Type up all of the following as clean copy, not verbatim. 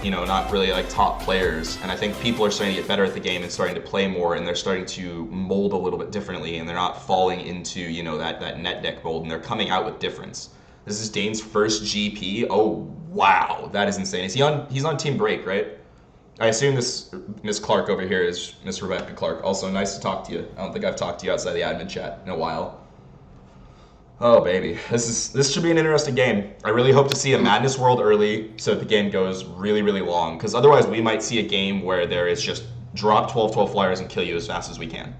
not really like top players. And I think people are starting to get better at the game and starting to play more, and they're starting to mold a little bit differently, and they're not falling into, that net deck mold, and they're coming out with difference. This is Dane's first GP. Oh, wow. That is insane. He's on Team Break, right? I assume this Miss Clark over here is Miss Rebecca Clark. Also, nice to talk to you. I don't think I've talked to you outside the admin chat in a while. Oh, baby. This should be an interesting game. I really hope to see a Madness World early so that the game goes really, really long. Because otherwise, we might see a game where there is just drop 12-12 flyers and kill you as fast as we can.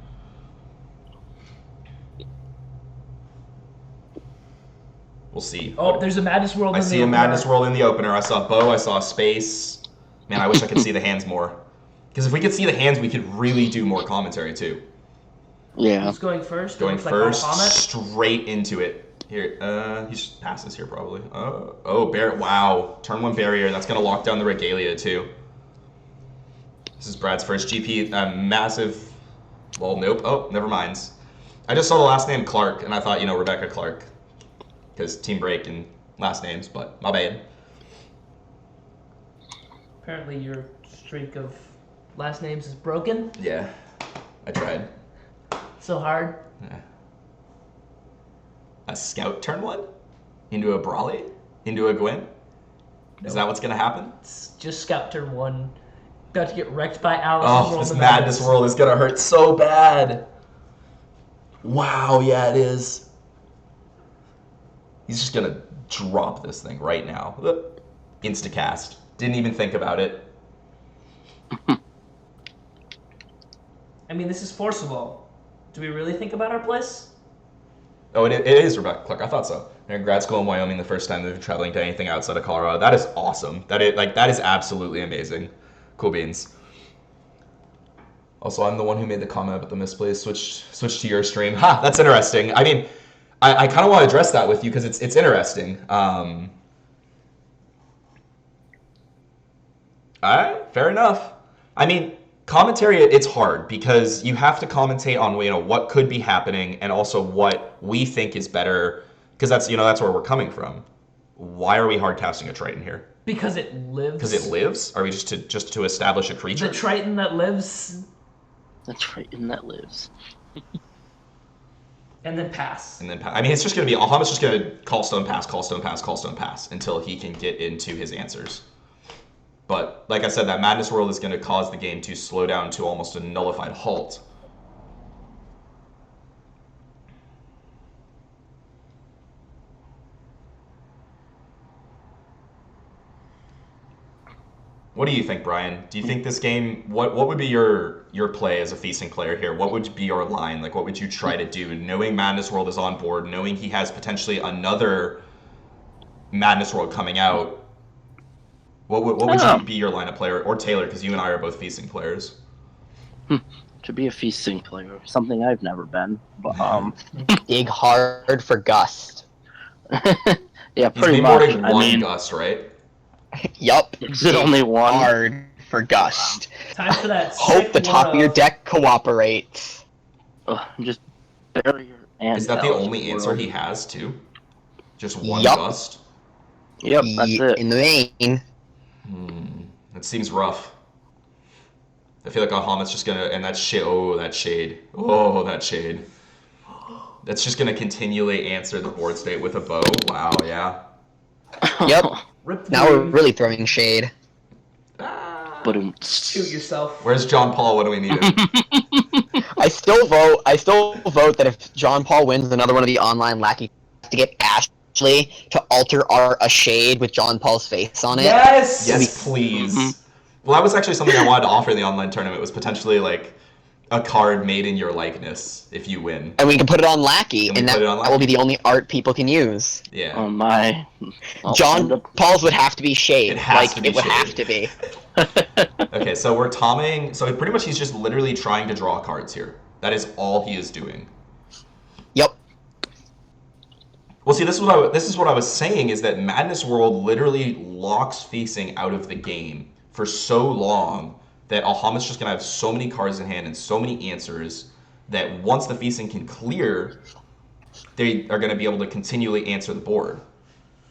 We'll see. Oh, there's a Madness World in the opener. I see a Madness World in the opener. I saw Bo. I saw Space. Man, I wish I could see the hands more. Because if we could see the hands, we could really do more commentary, too. Yeah. Who's going first? Going first, straight into it. Here, he just passes here, probably. Wow. Turn 1 barrier. That's going to lock down the Regalia, too. This is Brad's first GP. Massive... Well, nope. Oh, never mind. I just saw the last name Clark, and I thought, Rebecca Clark. Because Team Break and last names, but my bad. Apparently your streak of last names is broken. Yeah, I tried. So hard. Yeah. A Scout turn 1? Into a Brawley? Into a Gwen? Is that what's going to happen? It's just Scout turn 1. About to get wrecked by Alice. Oh, this Madness World is going to hurt so bad. Wow, yeah, it is. He's just going to drop this thing right now. Instacast. Didn't even think about it. I mean, this is forcible. Do we really think about our place? Oh, it is Rebecca Clark. I thought so. They're in grad school in Wyoming the first time they've been traveling to anything outside of Colorado. That is awesome. That is absolutely amazing. Cool beans. Also, I'm the one who made the comment about the misplays. Switch to your stream. Ha! That's interesting. I mean, I kind of want to address that with you because it's interesting. Alright, fair enough. I mean, commentary, it's hard because you have to commentate on what could be happening and also what we think is better, because that's where we're coming from. Why are we hard casting a Triton here? Because it lives. Because it lives? Are we just to establish a creature? The Triton that lives. The Triton that lives. And then pass. I mean, it's just going to be Alhama's just going to call stone pass until he can get into his answers. But, like I said, that Madness World is going to cause the game to slow down to almost a nullified halt. What do you think, Brian? Do you think this game, what would be your play as a feasting player here? What would be your line? Like, what would you try to do? Knowing Madness World is on board, knowing he has potentially another Madness World coming out, what would you be your line of player? Or Taylor, because you and I are both feasting players. To be a feasting player, something I've never been. But dig hard for Gust. Yeah, pretty much. He's one Gust, right? Yup. Is it only one? Hard for Gust. Time for that. Hope the top of your deck cooperates. Just barrier and. Is that the only answer he has too? Just one Yup. Gust? Yep, that's it. In the main. That seems rough. I feel like Alhama's just gonna, and that shit. Oh, that shade. Oh, that shade. That's just gonna continually answer the board state with a bow. Wow, yeah. Yep. Rip Now we're really throwing shade. But shoot yourself. Where's John Paul? What do we need him? I still vote that if John Paul wins another one of the online lackey to get Ashley to alter a shade with John Paul's face on it. Yes! Yes, please. Well, that was actually something I wanted to offer in the online tournament, was potentially like a card made in your likeness if you win. And we can put it on lackey, and that will be the only art people can use. Yeah. Oh my. John Paul's would have to be shade. It has to be would shade. have to be. Okay, so we're tomming. So pretty much he's just literally trying to draw cards here. That is all he is doing. Yep. Well, see, this is what I was saying, is that Madness World literally locks Feasting out of the game for so long that Alhama's just going to have so many cards in hand and so many answers that once the Feasting can clear, they are going to be able to continually answer the board.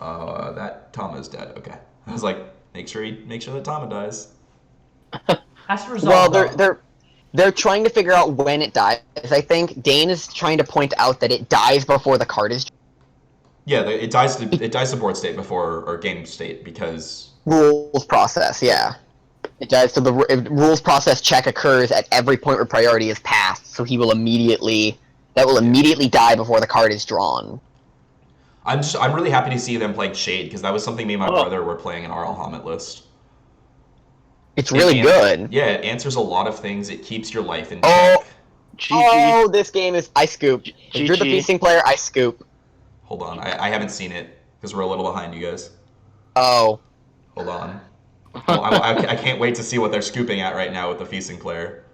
That Tama is dead. Okay. I was like, Make sure that Tama dies. Has to resolve. Well, though. they're trying to figure out when it dies. I think Dane is trying to point out that it dies before the card is Yeah, it dies to board state before or game state because rules process. Yeah, it dies. So the rules process check occurs at every point where priority is passed. So he will immediately die before the card is drawn. I'm really happy to see them playing Shade because that was something me and my brother were playing in our Alhamit list. It's really good. Yeah, it answers a lot of things. It keeps your life in Oh. check. Oh, this game is I scoop. If you're the feasting player, I scoop. Hold on, I haven't seen it because we're a little behind you guys. Oh. Hold on. Oh, I can't wait to see what they're scooping at right now with the feasting player.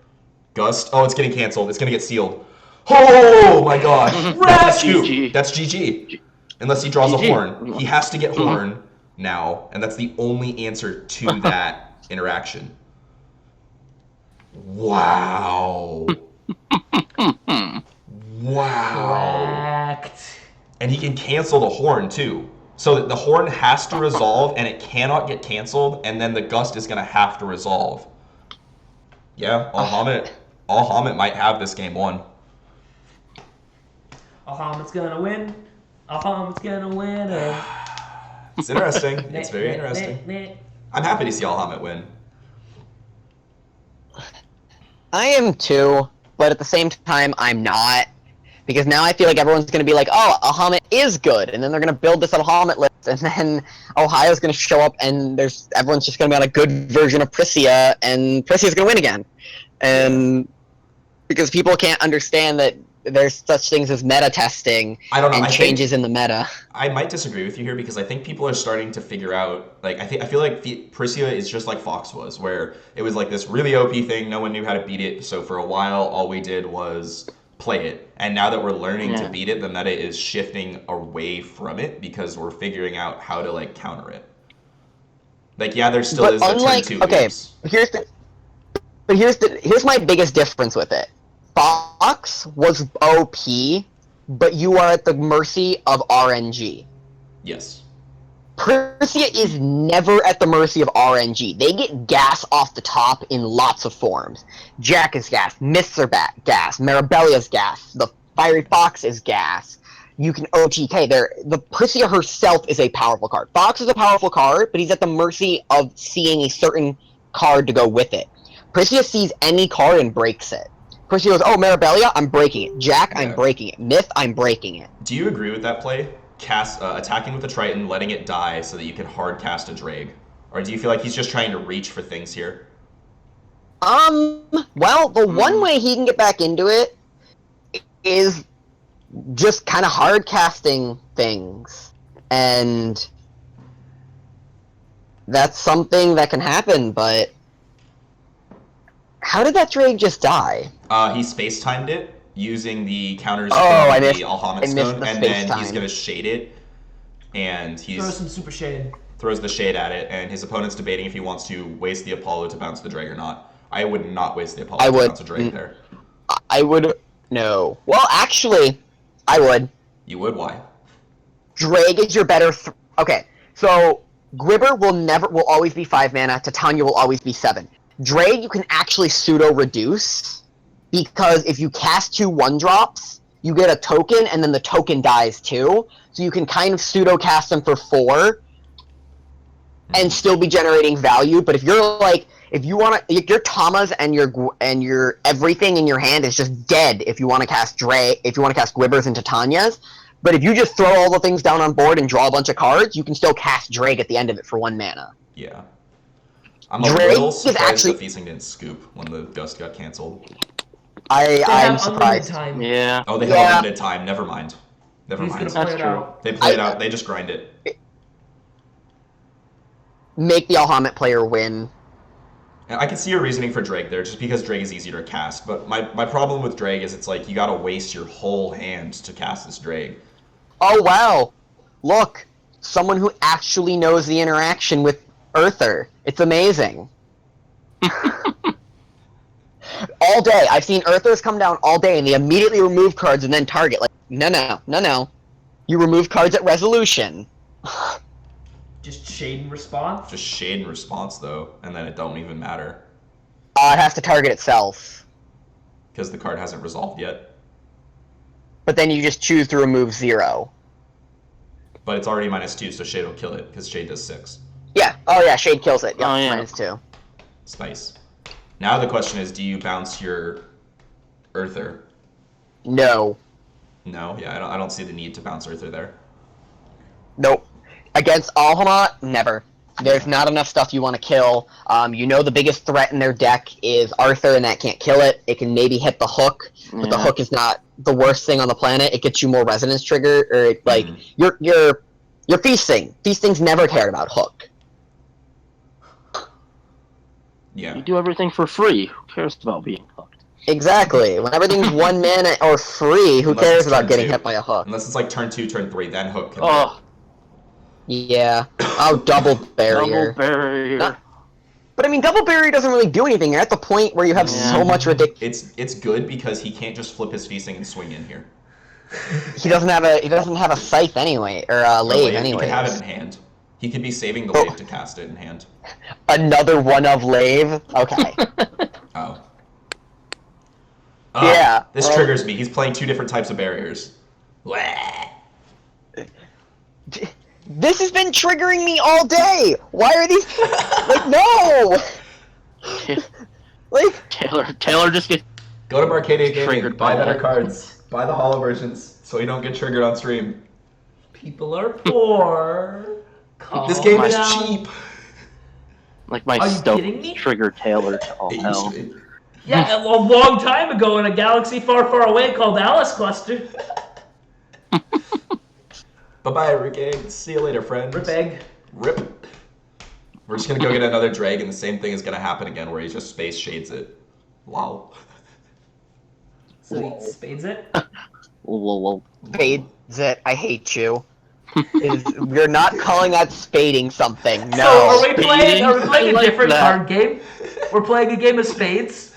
Gust. Oh, it's getting canceled. It's gonna get sealed. Oh my gosh. That's a scoop. GG. That's GG. Unless he draws a horn. He has to get horn now, and that's the only answer to that interaction. Wow. Wow. Correct. And he can cancel the horn too. So that the horn has to resolve and it cannot get canceled, and then the gust is gonna have to resolve. Yeah, Alhamit might have this game won. Alhamit's gonna win. Alhamit's gonna win. It's interesting. It's very interesting. I'm happy to see Alhamit win. I am too, but at the same time, I'm not. Because now I feel like everyone's going to be like, oh, Alhamit is good, and then they're going to build this Alhamit list, and then Ohio's going to show up, and everyone's just going to be on a good version of Prisia, and Prisia's going to win again. And because people can't understand that there's such things as meta testing and changes in the meta. I might disagree with you here because I think people are starting to figure out, like, I feel like Prisia is just like Fox was, where it was like this really OP thing, no one knew how to beat it, so for a while all we did was play it. And now that we're learning to beat it, the meta is shifting away from it because we're figuring out how to like counter it. Like, yeah, there still is the turn 2 oops. Here's my biggest difference with it. Fox was OP, but you are at the mercy of RNG. Yes. Prisia is never at the mercy of RNG. They get gas off the top in lots of forms. Jack is gas, Myths are gas, Marabellia's gas, the Fiery Fox is gas. You can OTK. The Prisia herself is a powerful card. Fox is a powerful card, but he's at the mercy of seeing a certain card to go with it. Prisia sees any card and breaks it. Prisia goes, oh, Marabellia, I'm breaking it. Jack, I'm breaking it. Myth, I'm breaking it. Do you agree with that play? Attacking with the Triton, letting it die so that you can hard cast a Drake? Or do you feel like he's just trying to reach for things here? Well, the one way he can get back into it is just kind of hard casting things. And that's something that can happen, but how did that Drake just die? He space-timed it using the counters the Alhamit Stone, and then time. He's going to shade it, and throws some super shade. Throws the shade at it, and his opponent's debating if he wants to waste the Apollo to bounce the Drake or not. I would not waste the Apollo to bounce a Drake there. I would... No. Well, actually, I would. You would? Why? Drake is your better... Okay, so Gribber will always be 5 mana, Titania will always be 7. Drake, you can actually pseudo-reduce, because if you cast 2 1-drops, you get a token, and then the token dies too. So you can kind of pseudo-cast them for 4, and still be generating value. But if you're like, if your Tamas and your everything in your hand is just dead if you want to cast Gwibbers and Titanias. But if you just throw all the things down on board and draw a bunch of cards, you can still cast Drake at the end of it for 1 mana. Yeah. I'm a little surprised the Feasting didn't scoop when the Gust got canceled. I'm surprised. Time. Yeah. Oh, they have unlimited time. Never mind. He's gonna play it out. They play it out. They just grind it. Make the Alhamit player win. And I can see your reasoning for Drake there, just because Drake is easier to cast. But my problem with Drake is it's like you gotta waste your whole hand to cast this Drake. Oh wow! Look, someone who actually knows the interaction with Earther. It's amazing. All day. I've seen Earthers come down all day and they immediately remove cards and then target. Like, no. You remove cards at resolution. Just shade and response? Just shade and response, though, and then it don't even matter. It has to target itself. Because the card hasn't resolved yet. But then you just choose to remove 0. But it's already -2, so shade will kill it, because shade does 6. Yeah. Oh yeah, shade kills it. Yep, Oh, yeah. -2. It's nice. Now the question is, do you bounce your Earther? No. No, yeah, I don't see the need to bounce Earther there. Nope. Against Alhamat, never. There's not enough stuff you want to kill. You know the biggest threat in their deck is Arthur, and that can't kill it. It can maybe hit the hook, but the hook is not the worst thing on the planet. It gets you more resonance trigger, or like you're feasting. Feasting's never cared about hook. Yeah. You do everything for free. Who cares about being hooked? Exactly. When everything's 1 mana or free, who Unless cares it's about turn getting 2. hit by a hook? Unless it's like turn 2, turn 3, then hook can Oh, Yeah. Oh, double barrier. double barrier. Not- But I mean, double barrier doesn't really do anything. You're at the point where you have so much ridiculous. It's good because he can't just flip his feasting and swing in here. He doesn't have a scythe anyway, or a Or lave He anyway. can have it in hand. He could be saving the lave to cast it in hand. Another one of lave. Okay. Oh. Yeah, This well- triggers me. He's playing 2 different types of barriers. Blah. This has been triggering me all day. Why are these like no? Like Taylor just gets Go to Arcadia Gaming, Triggered buy by better that. cards, buy the holo versions, so you don't get triggered on stream. People are poor. Calm This game is down. cheap. like my Are you stone kidding me? trigger Taylor to all It used hell. to be. Yeah, a long time ago in a galaxy far, far away called Alice Cluster. Bye-bye, Rick. See you later, friend. Rip egg. Rip. We're just gonna go get another drag, and the same thing is gonna happen again, where he just space shades it. Wow. So he spades it. Lol. Spades it. I hate you. You're not calling that spading something. No. So are we playing I a like different that. card game? We're playing a game of spades?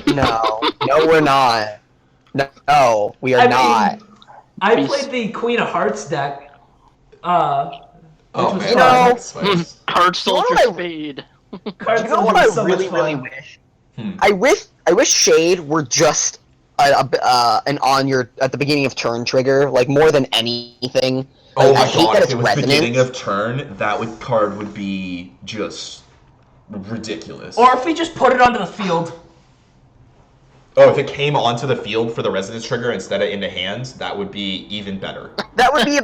No. No, we're not. No, we are I not. mean, I Peace. played the Queen of Hearts deck. Oh was man, fun. that's nice. Card soldier You know what spade. Cards You know what are I so really, much really fun. wish? Hmm. I wish Shade were just an on your at the beginning of turn trigger, like more than anything. Oh Like, my I hate god, that if it's it was resonance. beginning of turn, card would be just ridiculous. Or if we just put it onto the field. Oh, if it came onto the field for the resonance trigger instead of into hands, that would be even better. That would be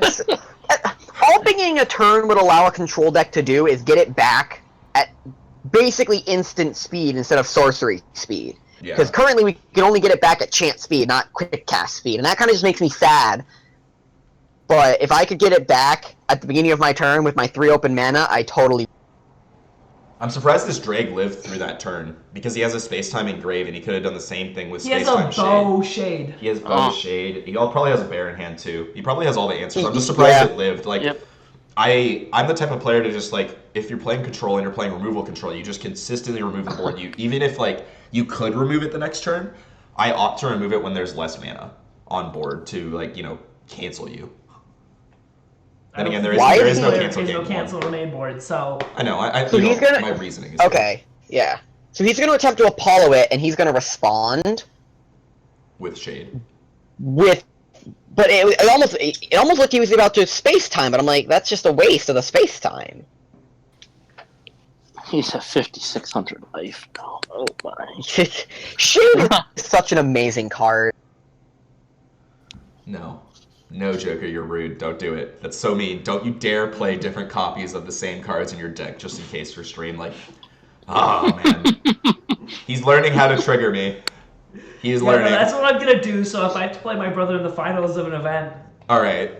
all beginning a turn would allow a control deck to do is get it back at basically instant speed instead of sorcery speed. Yeah. Because currently we can only get it back at chance speed, not quick cast speed, and that kind of just makes me sad. But if I could get it back at the beginning of my turn with my 3 open mana, I totally. I'm surprised this Drake lived through that turn, because he has a space-time engrave, and he could have done the same thing with He has space-time a shade. bow shade. He has bow shade. He probably has a bear in hand too. He probably has all the answers. I'm just surprised Yeah. it lived. Like, Yep. I'm the type of player to just like, if you're playing control and you're playing removal control, you just consistently remove the board. Even if like you could remove it the next turn, I opt to remove it when there's less mana on board to like cancel you. Then again, there is Why there is is no he- cancel There's game no cancel one. remain board, so I know. So he's gonna- my reasoning is Okay, yeah. So he's going to attempt to Apollo it, and he's going to respond with shade. with. But it almost looked he was about to space time, but I'm like, that's just a waste of the space time. He's at 5,600 life. Oh my. Shade is such an amazing card. No. No, Joker, you're rude. Don't do it. That's so mean. Don't you dare play different copies of the same cards in your deck just in case for stream. Like, oh, man. He's learning how to trigger me. He is yeah, learning. that's what I'm gonna do. So if I have to play my brother in the finals of an event, All right.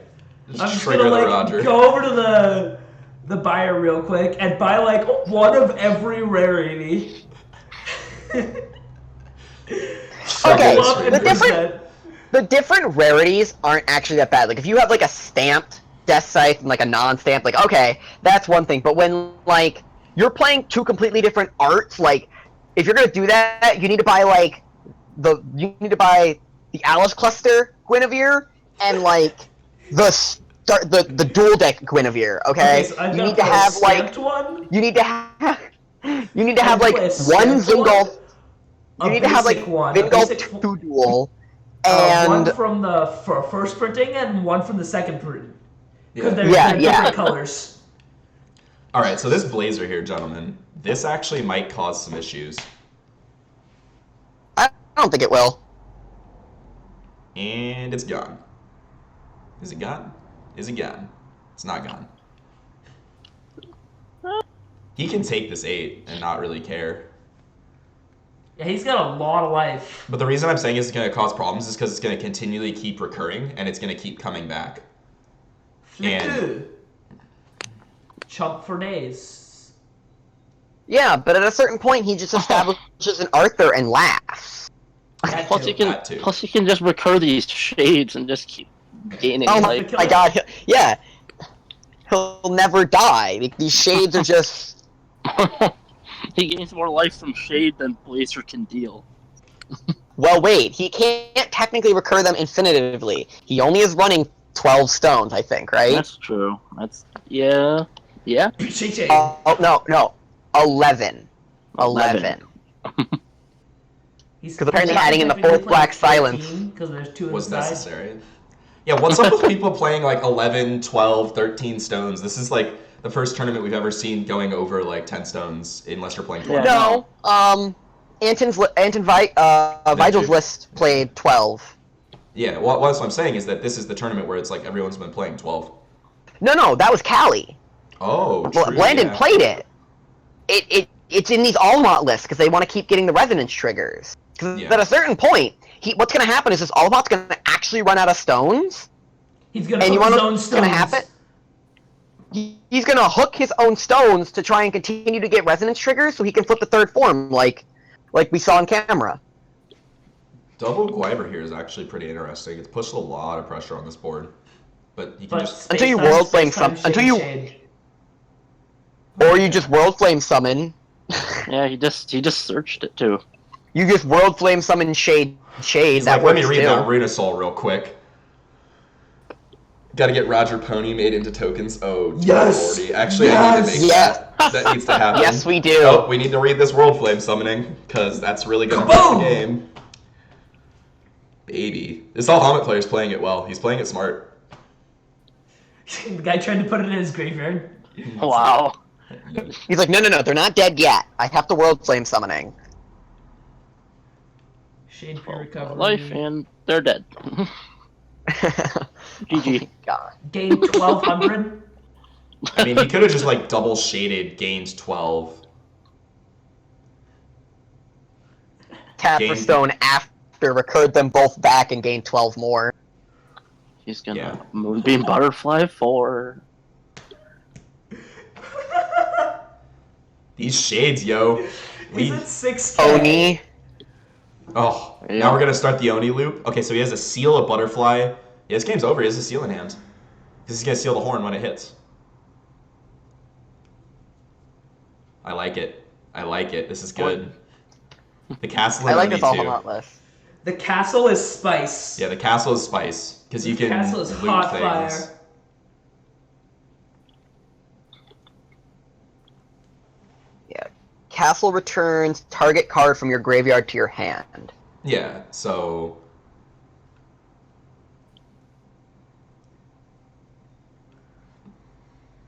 I'm Just just trigger gonna the like Roger. go over to the buyer real quick and buy like one of every rarity. Trigger Okay, the Love stream. the and different- present. The different rarities aren't actually that bad. Like, if you have, like, a stamped Death Scythe and, like, a non-stamped, like, okay, that's one thing. But when, like, you're playing 2 completely different arts, like, if you're gonna do that, you need to buy, like, the Alice Cluster Guinevere and, like, the the dual deck Guinevere. Okay, so I'm you gonna need to play a have like stamped one, you need to have you need to I'm have gonna like play a one stamped Vingolf. one, You a need to have like basic one, a Vingolf basic 2 duel, one and from the first printing and one from the second printing. Because Yeah. they're different colors. All right, so this blazer here, gentlemen, this actually might cause some issues. I don't think it will. And it's gone. Is it gone? Is it gone? It's not gone. He can take this 8 and not really care. Yeah, he's got a lot of life. But the reason I'm saying it's going to cause problems is because it's going to continually keep recurring and it's going to keep coming back. And Chump for days. Yeah, but at a certain point, he just establishes an Arthur and laughs. Plus, he can just recur these shades and just keep gaining Oh life. my god, yeah. He'll never die. These shades are just... He gains more life from shade than Blazer can deal. Well, wait, he can't technically recur them infinitively. He only is running 12 stones, I think, right? That's true. Yeah. Oh, no. 11. 11. Because apparently adding in the fourth black silence because there's 2 was inside. necessary. Yeah, what's up with people playing like 11, 12, 13 stones? This is like the first tournament we've ever seen going over like 10 stones, unless you're playing 12. No, Vigel's list played 12. Yeah, well, what I'm saying is that this is the tournament where it's like everyone's been playing 12. No, that was Callie. Oh, true, Blandon played it. It's in these Almont lists because they want to keep getting the resonance triggers. Because at a certain point, what's going to happen is this Almont's going to actually run out of stones. He's going to hook his own what's going to happen? He's going to hook his own stones to try and continue to get resonance triggers so he can flip the third form like we saw on camera. Double Gwyber here is actually pretty interesting. It's pushed a lot of pressure on this board. But you can just... Until you World Flame summon... Or you just World Flame summon... Yeah, he just searched it too. You just World Flame summon Shade. He's that like, let me read too. that Runasol real quick. Gotta get Roger Pony made into tokens. Oh, yes! Lordy. Actually, I need to make that. That needs to happen. Yes, we do. Oh, we need to read this World Flame summoning, because that's really gonna push the game. Baby. This all Helmet player's playing it well. He's playing it smart. The guy tried to put it in his graveyard. Wow. He's like, no, they're not dead yet. I have to World Flame summoning. Shade for recovery. Life, and they're dead. GG. Oh God. Gain 1200. I mean, he could have just like double shaded, gained 12. Tap for stone after recurred them both back and gained 12 more. He's gonna Moonbeam Butterfly for... These shades, yo. He's at 6K. Oni. Oh, now we're gonna start the Oni loop. Okay, so he has a seal, a butterfly. Yeah, this game's over. He has a seal in hand. Because he's gonna seal the horn when it hits. I like it. I like it. This is good. The castle. I like this all list. The castle is spice. Yeah, the castle is spice because you can. The castle is loot hot things. fire. Castle returns target card from your graveyard to your hand. Yeah, so...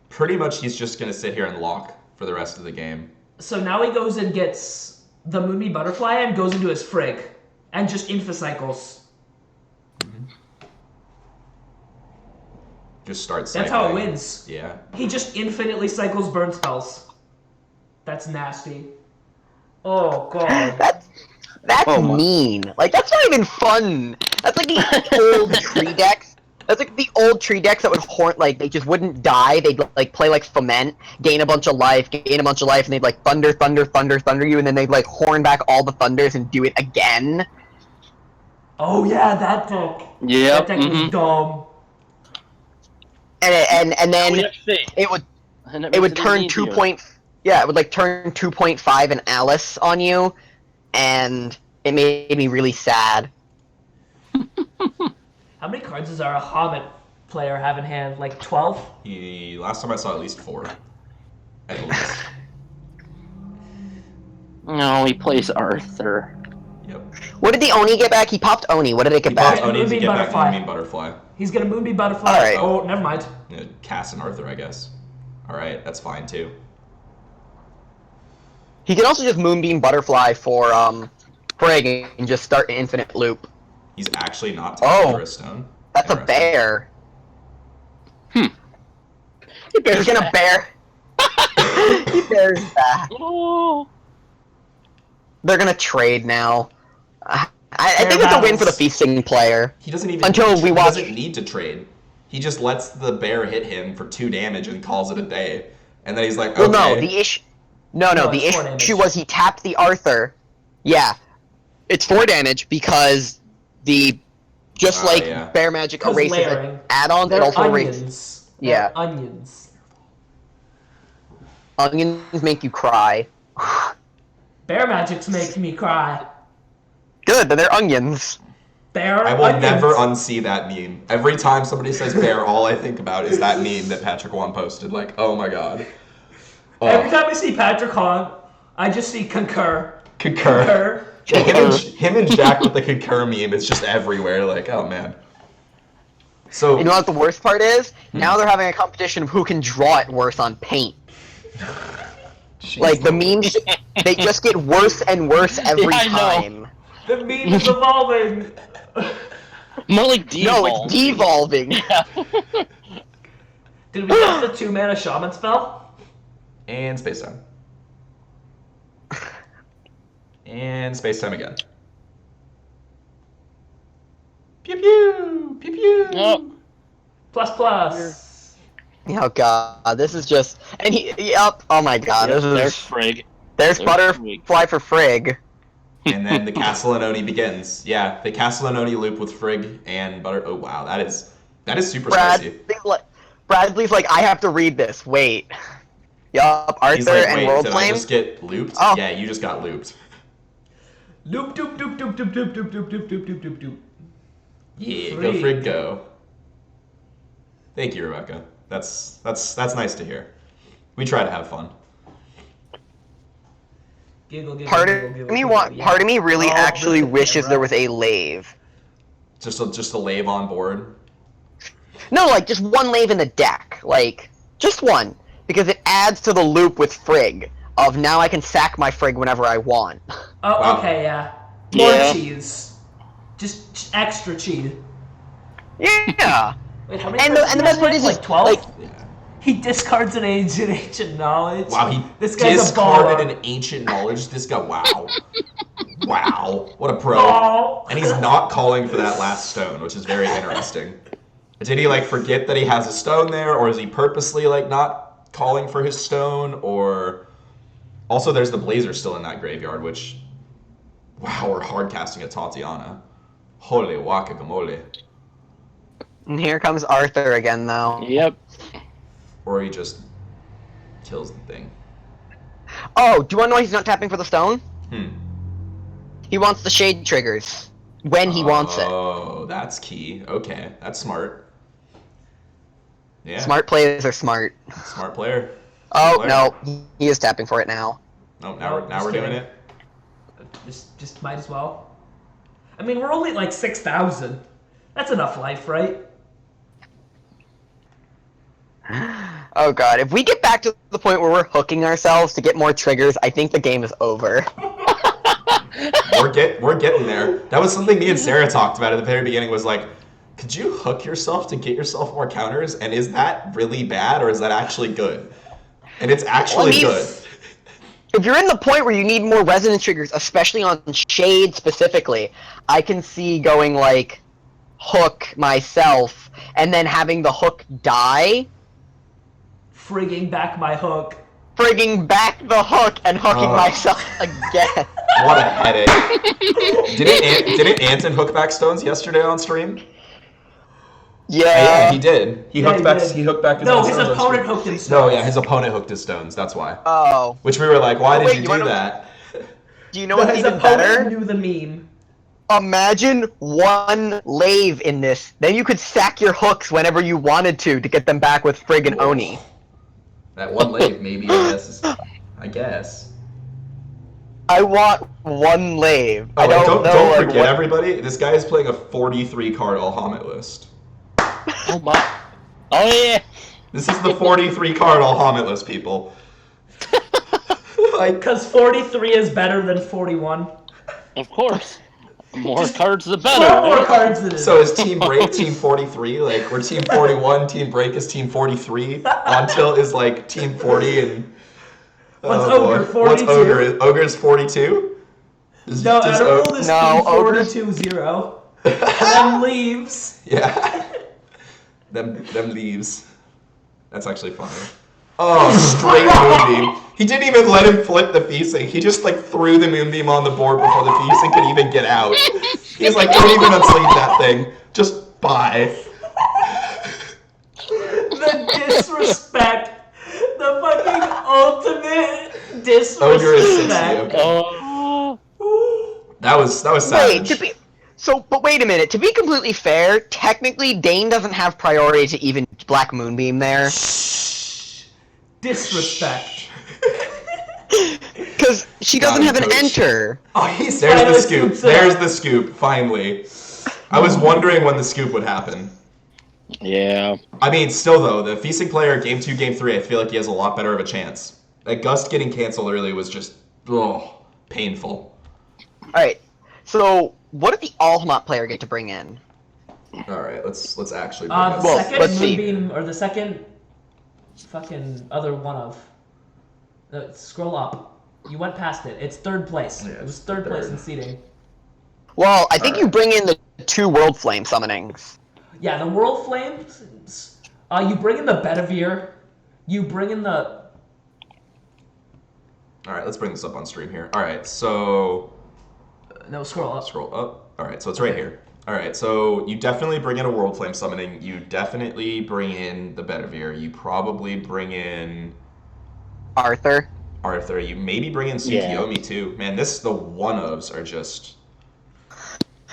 Pretty much he's just going to sit here and lock for the rest of the game. So now he goes and gets the Moonbeam Butterfly and goes into his Frig. And just infocycles. Just start cycling. That's how it wins. Yeah. He just infinitely cycles burn spells. That's nasty. Oh god. That's mean. Like, that's not even fun. That's like the old tree decks. That's like the old tree decks that would horn, like, they just wouldn't die. They'd, like, play, like, Foment, gain a bunch of life, and they'd, like, thunder you, and then they'd, like, horn back all the thunders and do it again. Oh, yeah, that deck. Yeah. That deck was dumb. And then it would turn 2 point... Yeah, it would, like, turn 2.5 and Alice on you, and it made me really sad. How many cards is our Hobbit? player have in hand? Like 12? Last time I saw at least 4. At least. No, he plays Arthur. Yep. What did the Oni get back? He popped Oni. What did it get He back? popped Oni to Moonbeam get back Butterfly. Moonbeam Butterfly. He's gonna Moonbeam Butterfly. Alright. Oh, never mind. Cass and Arthur, I guess. Alright, that's fine too. He can also just Moonbeam Butterfly for Frigg and just start an infinite loop. He's actually not tapping for a stone. That's a Interesting. bear. He bears He's gonna back. bear. He bears back. Oh. They're gonna trade now. I Fair think it's a win for the battles. feasting player. He doesn't even Until we he watch- doesn't need to trade. He just lets the bear hit him for 2 damage and calls it a day. And then he's like, okay. Well, no, the issue. No, No, the it's 4 damage. issue was he tapped the Arthur. Yeah, it's 4 damage because just like yeah. Bear Magic 'Cause erases layering. add-ons, it They're also erases. onions. Yeah. They're onions. Onions make you cry. Bear Magic's making me cry. Good, then they're onions. Bear I will onions. never unsee that meme. Every time somebody says bear, all I think about is that meme that Patrick Wan posted. Like, oh my god. Oh. Every time I see Patrick Hahn, I just see concur. Concur. Him and Jack with the concur meme, it's just everywhere. Like, oh man. So You know what the worst part is? Now they're having a competition of who can draw it worse on paint. Jeez, Like, the Louise. memes, they just get worse and worse every Yeah, I know. time. The meme is evolving. More like No, it's devolving. Yeah. Did we get the 2-mana shaman spell? And space time. And space time again. Pew pew! Pew pew! Oh. Plus plus. Oh god, this is just... And yep, oh my god, Yep, this there's is... Frigg. There's there's Butterfly for Frigg. And then the Castle and Oni begins. Yeah, the Castle and Oni loop with Frigg and Butter. Oh wow, that is super spicy. Bradley's like, I have to read this, wait. Yup, He's Arthur like, and wait, World did I Flame? just get looped? Oh. Yeah, you just got looped. Doop doop doop doop doop doop doop doop doop doop doop doop doop. Yeah, Frigg. go Frigg, go. Thank you, Rebecca. That's nice to hear. We try to have fun. Giggle, giggle, Part giggle, of giggle, me giggle, yeah. part of me really Oh, actually listen, wishes camera. there was a lave. Just a lave on board. No, like just one lave in the deck. Like, just one. Because it adds to the loop with Frigg. Of now I can sack my Frigg whenever I want. Oh, Wow. okay, yeah. More Yeah. cheese. Just extra cheese. Yeah. Wait, how many And cards the does best he part have? is, like 12? like, Yeah. He discards an ancient knowledge. Wow, this he guy's discarded a baller. an ancient knowledge. This guy, wow. Wow, what a pro. Oh. And he's not calling for that last stone, which is very interesting. Did he, like, forget that he has a stone there, or is he purposely, like, not calling for his stone, or... Also, there's the Blazer still in that graveyard, which... Wow, we're hard casting a Tatiana. Holy guacamole. And here comes Arthur again, though. Yep. Or he just kills the thing. Oh, do you want to know why he's not tapping for the stone? Hmm. He wants the shade triggers. When he wants it. Oh, that's key. Okay, that's smart. Yeah, Smart players are smart. smart player. Oh, Smart no. player. He is tapping for it now. No, No, now we're just doing kidding. it. Just might as well. I mean, we're only at like 6,000. That's enough life, right? Oh god, if we get back to the point where we're hooking ourselves to get more triggers, I think the game is over. We're getting there. That was something me and Sarah talked about at the very beginning. Was like, could you hook yourself to get yourself more counters? And is that really bad, or is that actually good? And it's actually Well, good. If you're in the point where you need more resonance triggers, especially on shade specifically, I can see going like hook myself and then having the hook die, Frigging back my hook. frigging back the hook and hooking Oh. myself again. What a headache. Didn't Anton hook back stones yesterday on stream? Yeah, he did. He Yeah, hooked he back. did. He hooked back his No, own his stones on opponent stream. hooked his No, stones. yeah, his opponent hooked his stones. That's why. Oh. Which we were like, why Oh, did wait, you you do wanna- that? Do you know No, what's his even opponent better? knew the meme. Imagine one lave in this. Then you could sack your hooks whenever you wanted to get them back with friggin' Oni. That one lave, maybe, I guess. I want one lave. Oh, I don't know, don't like, forget, what... everybody, this guy is playing a 43 card Alhamit list. Oh my. Oh yeah. This is the 43 card Alhamit list, people. Like, Because 43 is better than 41. Of course. More Just cards the 12 better. more right? cards than it so is Team Break Team 43? Like, we're Team 41, Team Break is Team 43. On Tilt is like Team 40 and... What's oh, Ogre, boy. What's 42? Ogre? Ogre's 42? No, Animal is No, Team Ogre's- 42-0. Then leaves. Yeah. them leaves. That's actually funny. Oh, straight Moonbeam. He didn't even let him flip the feasting. He just like threw the Moonbeam on the board before the feasting could even get out. He's like, don't even unsleeve that thing. Just bye. The disrespect. The fucking ultimate Ogre is 60, disrespect. okay. Oh. That was Wait, savage. but wait a minute. To be completely fair, technically Dane doesn't have priority to even Black Moonbeam there. Disrespect. Because she doesn't have an Coach. enter. Oh, there's the Finally scoop. scoops it There's up. the scoop, finally. I was wondering when the scoop would happen. Yeah. I mean, still though, the feasting player, game 2, game 3, I feel like he has a lot better of a chance. Like, Gust getting canceled early was just, painful. Alright, so what did the Alhamot player get to bring in? Alright, let's actually bring The this. Well, second let's see. Moonbeam, or the second fucking other one of. Scroll up. You went past it. It's third place. Yeah, It was it's third place third. in seeding. Well, I think you Alright. bring in the 2 World Flame summonings. Yeah, the World Flames. You bring in the Bedivere. You bring in the. Alright, let's bring this up on stream here. Alright, so... No, scroll up. Scroll up. Alright, so it's right here. Alright, so you definitely bring in a World Flame summoning. You definitely bring in the Bedivere. You probably bring in Arthur. Arthur. You maybe bring in Yeah. Tsukiyomi too. Man, the one-ofs are just...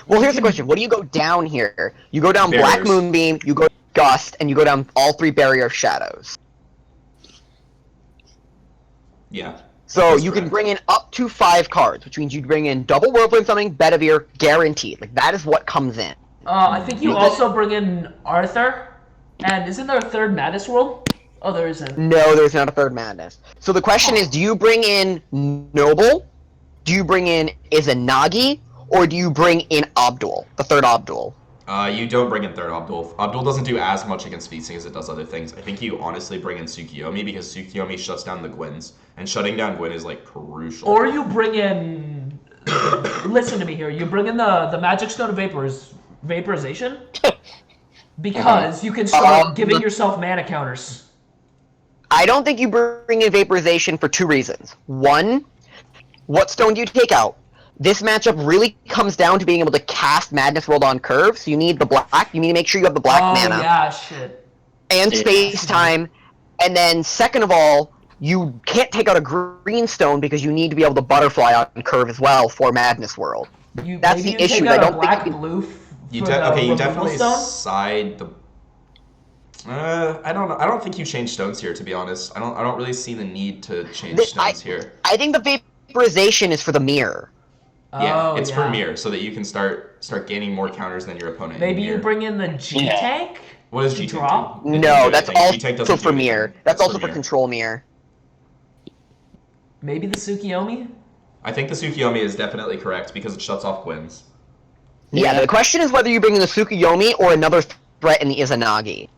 Well, here's the question. What do you go down here? You go down Black Barriers. Moonbeam, you go Gust, and you go down all 3 Barrier of Shadows. Yeah. So That's you can correct. bring in up to 5 cards, which means you'd bring in double World Flame summoning, Bedivere, guaranteed. Like, that is what comes in. I think you With also bring in Arthur. And isn't there a third Madness World? Oh, there isn't. No, there's not a third Madness. So the question is, do you bring in Noble? Do you bring in Izanagi? Or do you bring in Abdul, the third Abdul? You don't bring in third Abdul. Abdul doesn't do as much against feasting as it does other things. I think you honestly bring in Tsukiyomi because Tsukiyomi shuts down the Gwins. And shutting down Gwyn is, like, crucial. Or you bring in. Listen to me here. You bring in the Magic Stone of Vaporization. Because you can start giving yourself mana counters. I don't think you bring in Vaporization for 2 reasons. One, what stone do you take out? This matchup really comes down to being able to cast Madness World on curve, so you need the black. You need to make sure you have the black mana. Yeah, shit. And Yeah. space time. And then, second of all, you can't take out a green stone because you need to be able to butterfly on curve as well for Madness World. That's Maybe the you issue, Take I out don't a think black you can- blue. You For the you removal definitely stone? side the. I don't know. I don't think you change stones here, to be honest. I don't really see the need to change stones here. I think the Vaporization is for the mirror. Yeah, Oh, it's for yeah. mirror, so that you can start gaining more counters than your opponent. Maybe in you mirror. bring in the G Yeah. tank. What does to G-Tank drop? do? It doesn't No, do that's anything. G-Tank doesn't also for do anything. mirror. That's also for mirror. control mirror. Maybe the Tsukiyomi. I think the Tsukiyomi is definitely correct because it shuts off Gwyn's. Yeah, Yeah. the question is whether you bring in the Tsukuyomi or another threat in the Izanagi.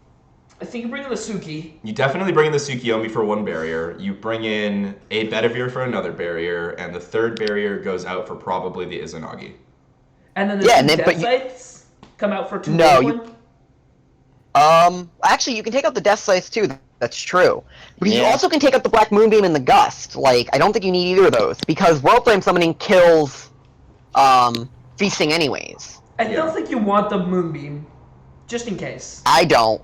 I think you bring in the Suki. You definitely bring in the Tsukiyomi for one barrier. You bring in a Bedivere for another barrier, and the third barrier goes out for probably the Izanagi. And then the Yeah, two and then- Death but you- Sites come out for 2 No, Waveland. Actually, you can take out the Death Scythe too. That's true. But you Yeah. also can take out the Black Moonbeam and the Gust. Like, I don't think you need either of those because World Flame Summoning kills, Feasting anyways. I Yeah. don't think you want the Moonbeam, just in case. I don't.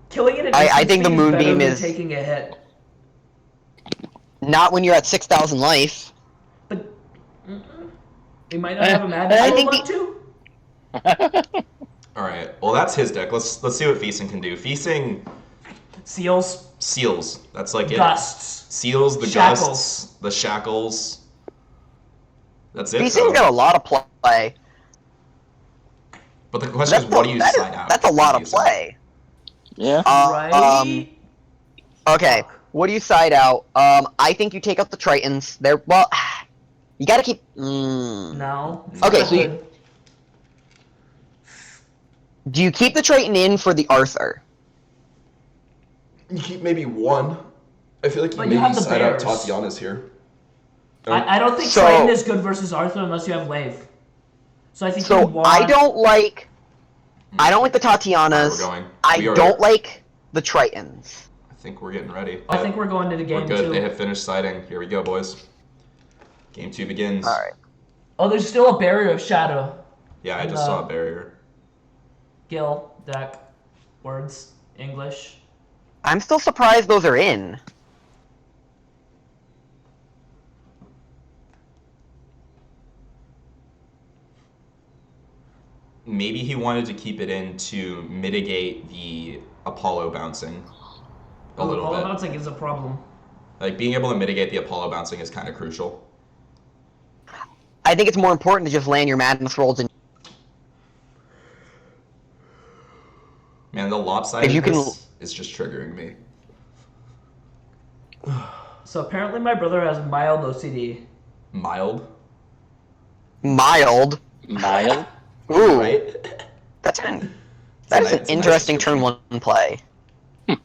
Killing it at I distance think the speed is better Moonbeam than is- taking a hit. Not when you're at 6,000 life. But He might not have a madness I roll think left too. All right. Well, that's his deck. Let's see what Feasting can do. Feasting Seals, seals. That's like it. gusts. Seals, the Shackles. gusts, the shackles. That's it. Feasting's though. got a lot of play. But the question is, what do you side out? That's a lot with of Feasting? play. Yeah. Right. Okay, Fuck. what do you side out? I think you take out the Tritons. They're well. You gotta keep. No. it's Okay, not so good. Do you keep the Triton in for the Arthur? You keep maybe one. I feel like But you have the side out bears. Tatiana's here. I don't think So- Triton is good versus Arthur unless you have Lave. So I think you So want... I don't like the Tatianas. We're going. I We are- don't like the Tritons. I think we're getting ready. I think we're going to the We're game good. too. They have finished siding. Here we go, boys. Game 2 begins. All right. Oh, there's still a barrier of shadow. Yeah, I just saw a barrier. Gil, deck, words, English. I'm still surprised those are in. Maybe he wanted to keep it in to mitigate the Apollo bouncing a little All bit. bouncing is a problem. Like being able to mitigate the Apollo bouncing is kind of crucial. I think it's more important to just land your madness rolls and Man, the lopsided If you can- is just triggering me. So apparently my brother has mild OCD. Mild, mild. Mild. Ooh, right? that is an It's a nice interesting turn description. one play. I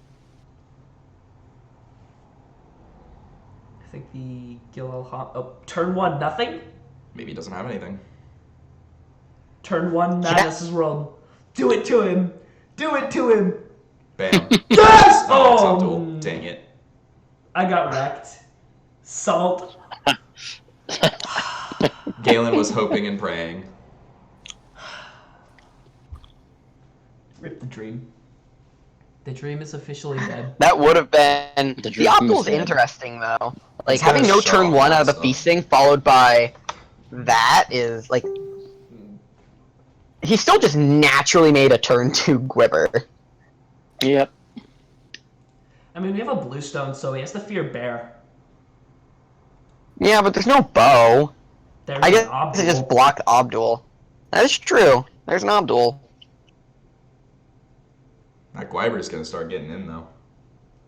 think the Gil turn one, nothing? Maybe he doesn't have anything. Turn one, madness is rolled. Do it to him! Do it to him! Bam. Yes! Oh, it's Oh! not duel. Dang it. I got wrecked. Salt. Galen was hoping and praying. Rip the dream. The dream is officially dead. That would have been The the dream Optimal's is dead. interesting though. Like It's gotta having no shut turn off one that out of the stuff. feasting followed by that is like he still just naturally made a turn two Gwibber. Yep. I mean, we have a bluestone, so he has to fear bear. Yeah, but there's no bow. There's I an guess Obdual. it just blocked Obdual. That is true. There's an Obdual. That Gwyber's gonna start getting in though.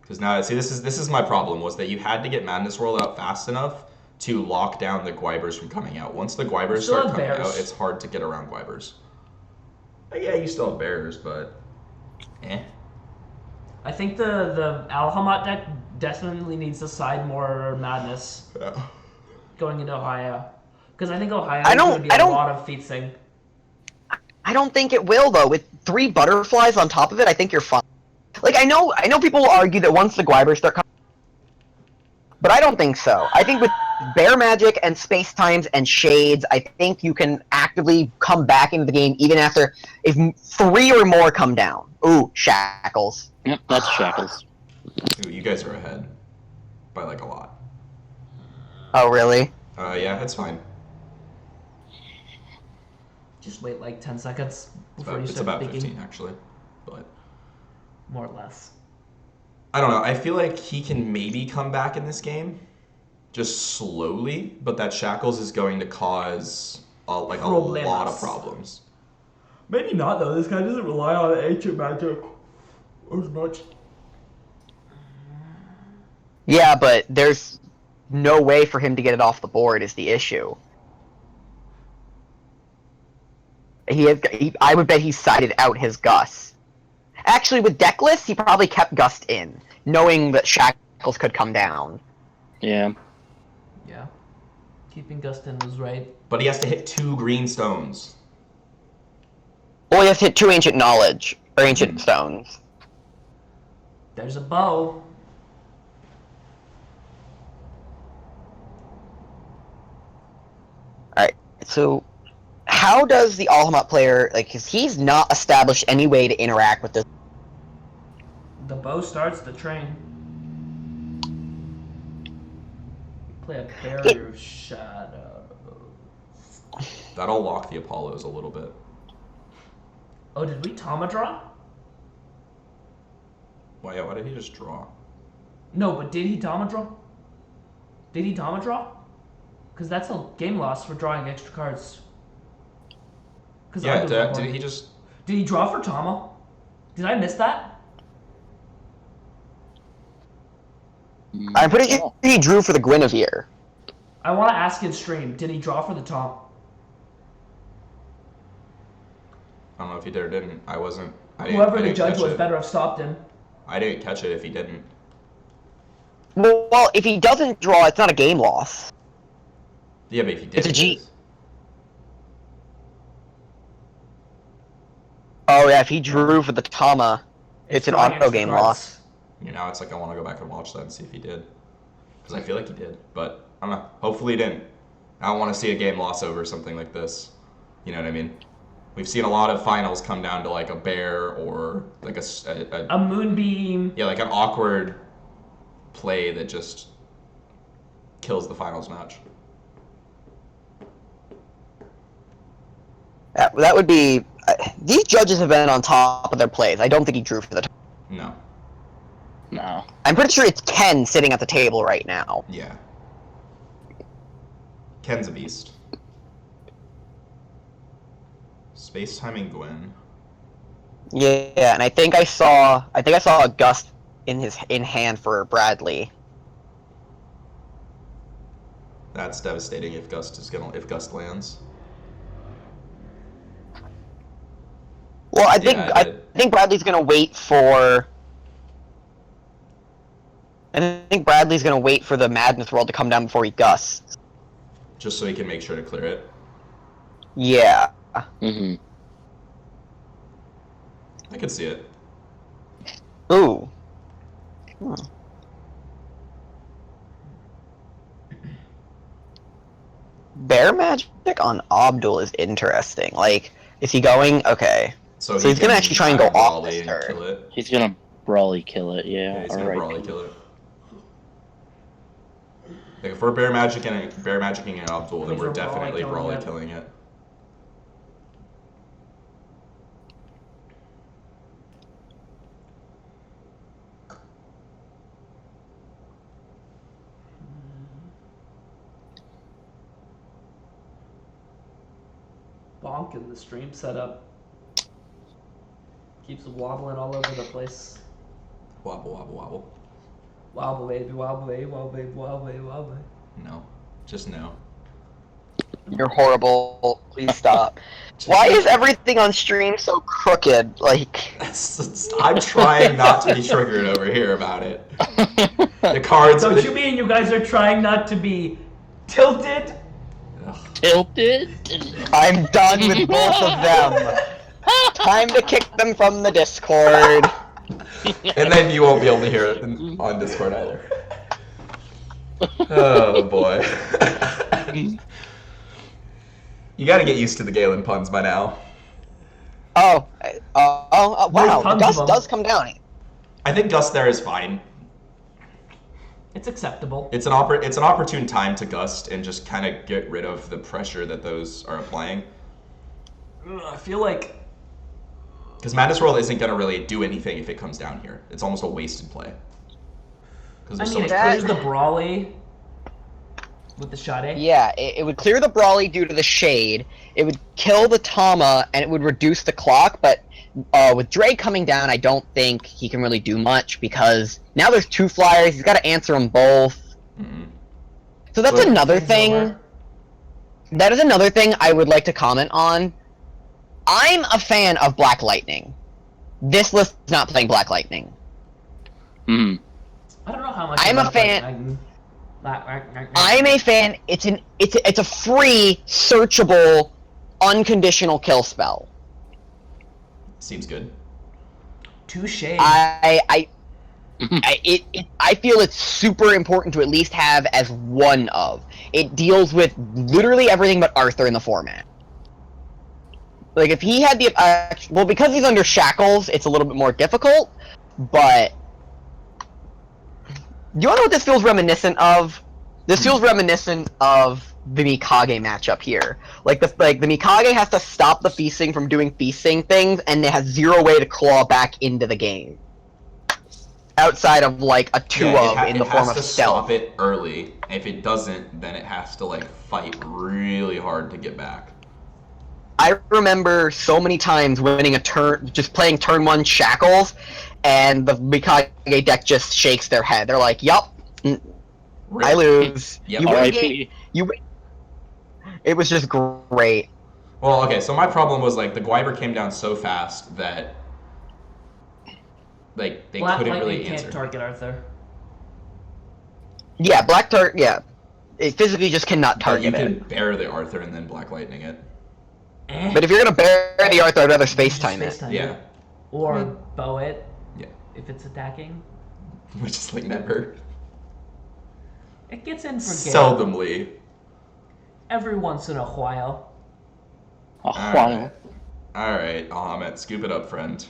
Because now, see, this is my problem, was that you had to get Madness rolled out fast enough to lock down the Gwybers from coming out. Once the Gwybers Still start have coming bears. out, it's hard to get around Gwybers. Yeah, you still have bears, but I think the Alhamat deck definitely needs to side more madness Yeah. going into Ohio. Because I think Ohio I is don't- going to be I a don't- lot of feasting. I don't think it will though. With 3 butterflies on top of it, I think you're fine. Like I know people will argue that once the Gwybers start coming, but I don't think so. I think with Bear Magic and Space Times and Shades, I think you can actively come back into the game even after if 3 or more come down. Ooh, Shackles. Yep. That's shackles. Ooh, you guys are ahead by like a lot. Oh really? Yeah, it's fine. Just wait like 10 seconds before you It's start about speaking. 15 actually, but More or less. I don't know. I feel like he can maybe come back in this game, just slowly. But that Shackles is going to cause a lot of problems. Maybe not though. This guy doesn't rely on ancient magic as much. Yeah, but there's no way for him to get it off the board is the issue. I would bet he sided out his Gus. Actually, with deck lists, he probably kept Gust in, knowing that Shackles could come down. Yeah. Yeah. Keeping Gustin was right. But he has to hit 2 green stones. Well, he has to hit 2 Ancient Knowledge, or Ancient Stones. There's a bow. Alright, so how does the Alhamat player, like, 'cause he's not established any way to interact with this. The bow starts the train. Play a barrier of shadow. That'll lock the Apollos a little bit. Oh, did we Tama draw? Why did he just draw? No, but did he Tama draw? Did he Tama draw? Because that's a game loss for drawing extra cards. Yeah, did he just... Did he draw for Tama? Did I miss that? I'm pretty sure he drew for the Guinevere. I want to ask in stream, did he draw for the Tom? I don't know if he did or didn't. I wasn't... Whoever the judge was better have stopped him. I didn't catch it if he didn't. Well, if he doesn't draw, it's not a game loss. Yeah, but if he did, It's a it G. is. Oh yeah, if he drew for the Tama, it's an drawing auto extra game cards. loss. Now it's like I want to go back and watch that and see if he did. Because I feel like he did. But, I don't know. Hopefully he didn't. I don't want to see a game loss over something like this. You know what I mean? We've seen a lot of finals come down to like a bear or like A moonbeam. yeah, like an awkward play that just kills the finals match. That would be... these judges have been on top of their plays. I don't think he drew for the Tama. No. No. I'm pretty sure it's Ken sitting at the table right now. Yeah. Ken's a beast. Space timing Gwen. Yeah, and I think I saw a Gust in hand for Bradley. That's devastating if Gust lands. Well, I Yeah, think Bradley's gonna wait for... I think Bradley's gonna wait for the Madness World to come down before he gusts. Just so he can make sure to clear it. Yeah. Mm-hmm. I could see it. Ooh. Hmm. Bear Magic on Abdul is interesting. Like, is he going... Okay. So he he's gonna can actually try and go have off Raleigh this and turn. kill it. He's gonna Brawly kill it, Yeah, yeah. he's gonna Alright. Raleigh kill it. Like if we're Bear Magicking an Abdul, then Means we're we're definitely Brawley Brawley killing killing it. Bonk in the stream setup. Keeps wobbling all over the place. Wobble, wobble, wobble. Wobble baby, wobble baby, wobble baby, wobble baby, wobble baby. No. Just no. You're horrible. Please stop. Why is everything on stream so crooked? Like... I'm trying not to be triggered over here about it. The cards... Don't you mean you guys are trying not to be tilted? Tilted? I'm done with both of them. Time to kick them from the Discord. And then you won't be able to hear it on Discord either. Oh boy. You gotta get used to the Galen puns by now. Wow. tons Gust of them. does come down. I think Gust there is fine. It's acceptable. It's an opportune time to Gust and just kind of get rid of the pressure that those are applying. I feel like Because Madness World isn't going to really do anything if it comes down here. It's almost a wasted play. I mean, it That- clears the Brawly with the Shade. Yeah, it would clear the Brawly due to the Shade. It would kill the Tama, and it would reduce the clock, but with Dre coming down, I don't think he can really do much, because now there's two flyers, he's got to answer them both. Mm-hmm. So that's So- another Game's thing. over. That is another thing I would like to comment on. I'm a fan of Black Lightning. This list is not playing Black Lightning. Hmm. I don't know how much. I'm I a like fan- Lightning. I'm a fan. It's a free, searchable, unconditional kill spell. Seems good. Touche. I feel it's super important to at least have as one of. It deals with literally everything but Arthur in the format. Like, if he had the... well, because he's under shackles, it's a little bit more difficult, but... Do you want to know what this feels reminiscent of? This feels reminiscent of the Mikage matchup here. Like the Mikage has to stop the feasting from doing feasting things, and it has zero way to claw back into the game. Outside of like a 2-of in the form has of to stealth. stop it early. If it doesn't, then it has to like fight really hard to get back. I remember so many times winning a turn, just playing turn 1 Shackles, and the Mikage deck just shakes their head. They're like, "Yup, I lose." Yep. You win the game. R.I.P. You win. It was just great. Well, okay, so my problem was like the Gwyber came down so fast that like they Black couldn't Lightning really can't answer. target Arthur. Yeah, yeah. It physically just cannot But you target can it. bear the Arthur and then Black Lightning it. But if you're gonna bear the Arthur, I'd rather space time it. Space-time Yeah. Or bow it. Yeah. If it's attacking. Which is like never. It gets in for game. Seldomly. Every once in a while. A while. Alright, Ahmed, scoop it up, friend.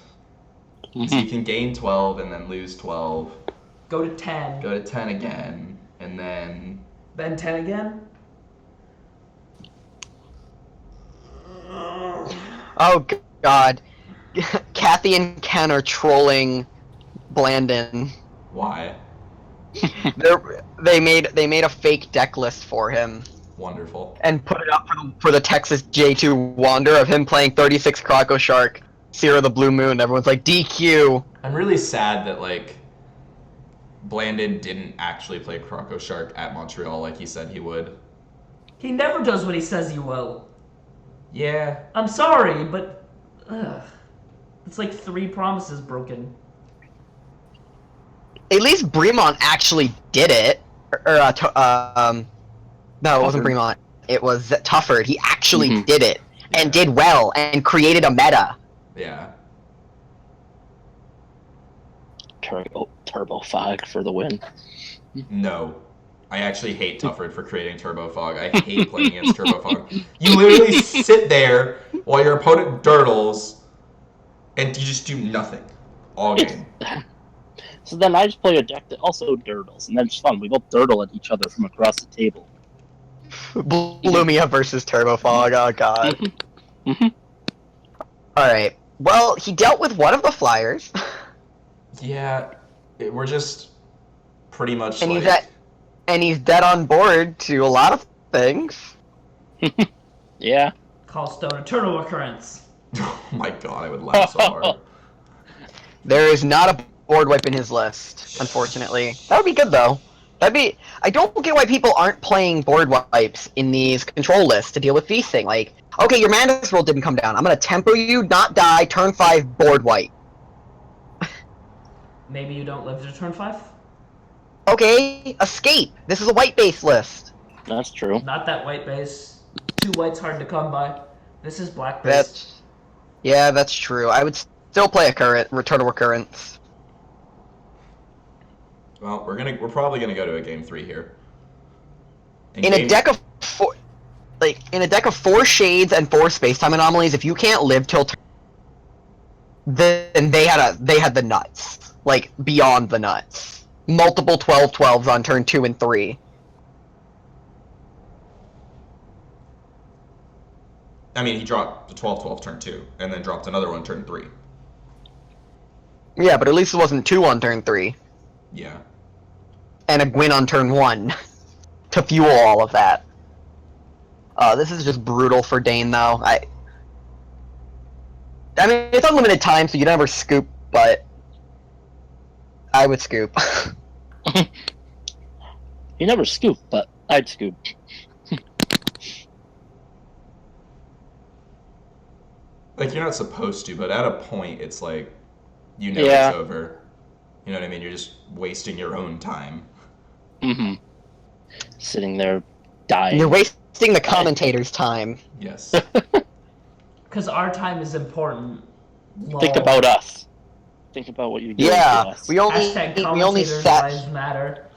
So you can gain 12 and then lose 12. Go to 10. Go to 10 again, and then... Then 10 again. Oh god. Kathy and Ken are trolling Blandon. Why? They made a fake deck list for him Wonderful. and put it up for the Texas J2 Wander of him playing 36 Croco Shark, Sierra the Blue Moon. Everyone's like, DQ. I'm really sad that, like, Blandon didn't actually play Croco Shark at Montreal like he said he would. He never does what he says he will. Yeah. I'm sorry, but... Ugh. It's like 3 promises broken. At least Bremont actually did it. No, it wasn't Bremont. It was Tufford. He actually did it and did well and created a meta. Yeah. Turbo Fog for the win. No. I actually hate Tufford for creating Turbo Fog. I hate playing against Turbo Fog. You literally sit there while your opponent dirtles, and you just do nothing all game. So then I just play a deck that also dirtles, and then it's fun. We both dirtle at each other from across the table. Lumia versus Turbo Fog. Oh god. Alright. Well, he dealt with one of the flyers. Yeah. We're just pretty much And like... he's dead on board to a lot of things. Yeah. Call Stone Eternal Occurrence. Oh my god, I would laugh so hard. There is not a board wipe in his list, unfortunately. That would be good though. I don't get why people aren't playing board wipes in these control lists to deal with feasting. Like, okay, your Mantis roll didn't come down. I'm gonna tempo you, not die, turn 5, board wipe. Maybe you don't live to turn 5? Okay, escape. This is a white base list. That's true. Not that white base. 2 white's hard to come by. This is black base. That's true. I would still play a Return of Recurrence. Well, we're probably gonna go to a game 3 here. In a deck of 4 shades and 4 space-time anomalies, if you can't live till then they had the nuts. Like, beyond the nuts. Multiple 12/12s on turn 2 and 3. I mean, he dropped the 12/12 turn 2, and then dropped another one turn 3. Yeah, but at least it wasn't 2 on turn 3. Yeah. And a Gwyn on turn 1. To fuel all of that. This is just brutal for Dane, though. I mean, it's unlimited time, so you never scoop, but... I would scoop. You never scoop, but I'd scoop. Like, you're not supposed to, but at a point, it's like, you know Yeah. it's over. You know what I mean? You're just wasting your own time. Sitting there, dying. You're wasting the commentator's time. Yes. Because our time is important. Think Lol. about us. Think about what you're doing to Yeah, us. we only Commentators' lives matter.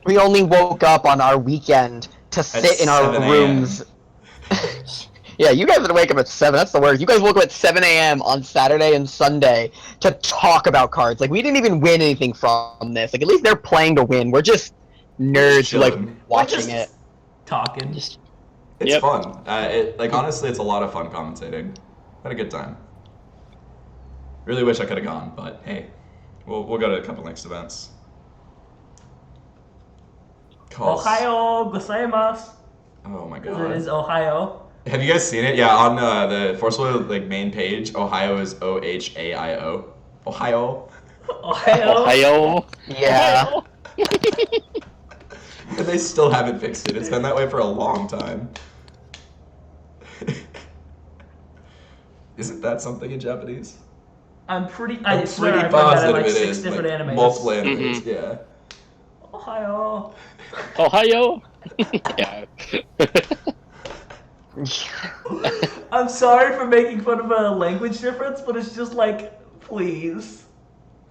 we only woke up on our weekend to sit in our 7 a.m. rooms. Yeah, you guys would wake up at 7. That's the worst. You guys woke up at 7 a.m. on Saturday and Sunday to talk about cards. Like, we didn't even win anything from this. Like, at least they're playing to win. We're just nerds who like chilling. watching just it. talking. Just It's Yep. fun. Honestly, it's a lot of fun commentating. Had a good time. Really wish I could have gone, but hey, we'll go to a couple next events. Calls. Ohio gozaimasu. Oh my Because it is god. Ohio. Have you guys seen it? Yeah, on the Force Wheel main page, Ohio is OHAIO. Ohio. Ohio. Ohio. Yeah. Ohio. And they still haven't fixed it. It's been that way for a long time. Isn't that something in Japanese? I swear I'm I've pretty read that in positive like it 6 is. different animes. Multiple animes, yeah. Ohio. Ohio. Yeah. I'm sorry for making fun of a language difference, but it's just like, please.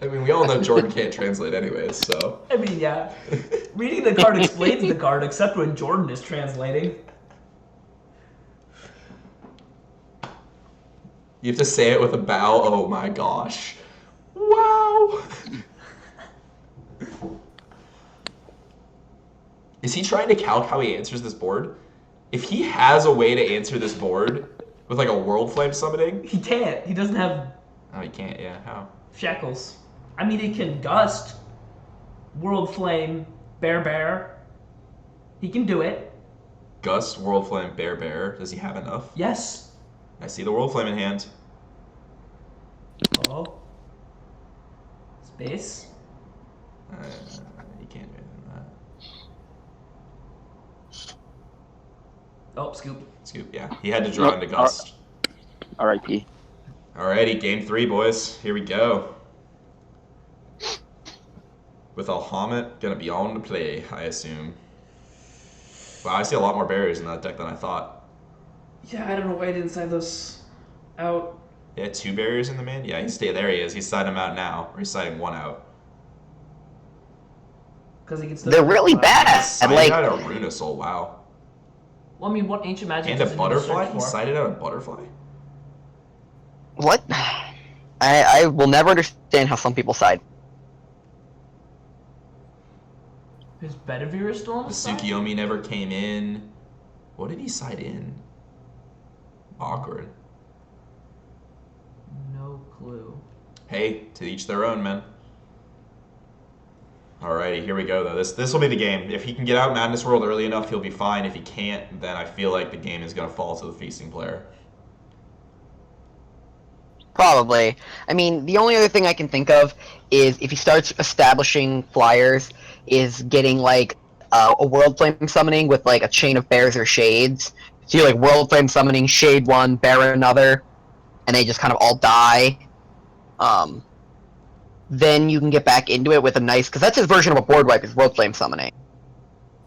I mean, we all know Jordan can't translate anyways, so. I mean, yeah. Reading the card explains the card, except when Jordan is translating. You have to say it with a bow. Oh my gosh. Wow. Is he trying to calc how he answers this board? If he has a way to answer this board with like a World Flame summoning. He can't. He doesn't have Oh, he can't, yeah. How? shackles. I mean, he can gust, World Flame, Bear. He can do it. Gust, World Flame, Bear. Does he have enough? Yes. I see the World Flame in hand. Oh. Space. He can't do anything than that. Oh, scoop. Scoop, yeah. He had to draw into Gust. R.I.P. Alrighty, game 3, boys. Here we go. With Alhamet gonna be on the play, I assume. Wow, I see a lot more barriers in that deck than I thought. Yeah, I don't know why I didn't sign those out. Yeah, 2 barriers in the main? Yeah, there he is. He's siding them out now. Or he's siding 1 out. Because he can still. They're really bad. Sided Like, out a Runasoul, wow. Well, I mean, what ancient magic And a does it need to butterfly? search He for? sided out a butterfly? what? I will never understand how some people side. His Bedivere is still on The the side? Tsukiyomi never came in. What did he side in? Awkward. No clue. Hey, to each their own, man. Alrighty, here we go, though. This will be the game. If he can get out Madness World early enough, he'll be fine. If he can't, then I feel like the game is going to fall to the Feasting player. Probably. I mean, the only other thing I can think of is if he starts establishing flyers, is getting like a World Flame summoning with like a chain of bears or shades. So you're like World Flame summoning, shade one, bear another, and they just kind of all die. Then you can get back into it with a nice, because that's his version of a board wipe is World Flame summoning.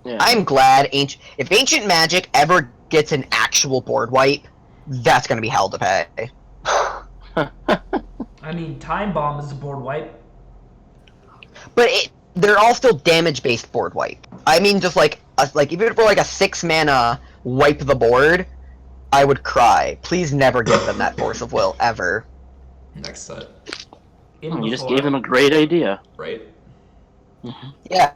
Yeah. I'm glad if Ancient Magic ever gets an actual board wipe, that's gonna be hell to pay. I mean, Time Bomb is a board wipe. But they're all still damage-based board wipe. I mean, just like if it were like a 6 mana wipe the board, I would cry. Please never give them that Force of Will ever. Next set, You just gave him a great idea. right? Yeah.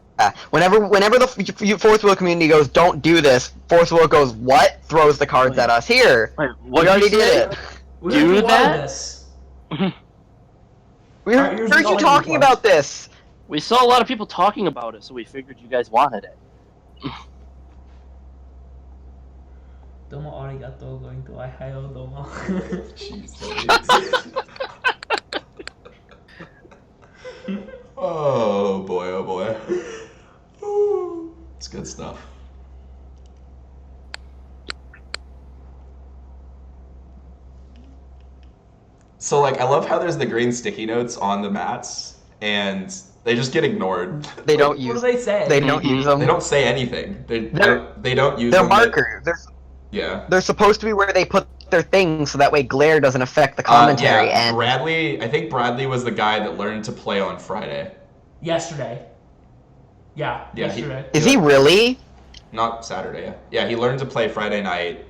Whenever the Force Will community goes, don't do this, Force Will goes, what? Throws the cards at us. Here, Wait, we what already did you say? did it. We Do already wanted that? this. We Alright, here's heard the you only talking reply. about this. We saw a lot of people talking about it, so we figured you guys wanted it. Domo arigato going to Ohio domo. Jeez. Oh boy, oh boy. Ooh, it's good stuff. So like, I love how there's the green sticky notes on the mats, and they just get ignored. They don't What do use. they say? They don't use them. They don't say anything. They don't use They're them. markers. Yeah. They're supposed to be where they put their things, so that way glare doesn't affect the commentary. Yeah, And Bradley. I think Bradley was the guy that learned to play on Friday. Yesterday. Yeah, Yeah, yesterday. is he really? Not Saturday. Yeah, he learned to play Friday night,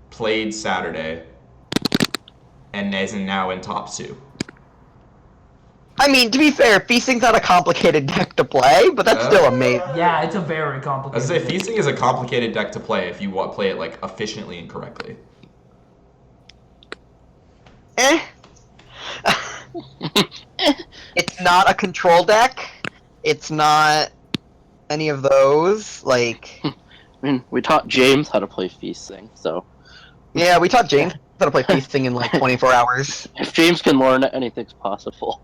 played Saturday, and is now in top 2. I mean, to be fair, Feasting's not a complicated deck to play, but that's still amazing. Yeah, it's a very I was complicated. gonna say Feasting is a complicated deck to play if you want play it like efficiently and correctly. Eh. It's not a control deck. It's not any of those. Like, I mean, we taught James how to play Feasting, so yeah, we taught James how to play Feasting in like 24 hours. if James can learn it, anything's possible.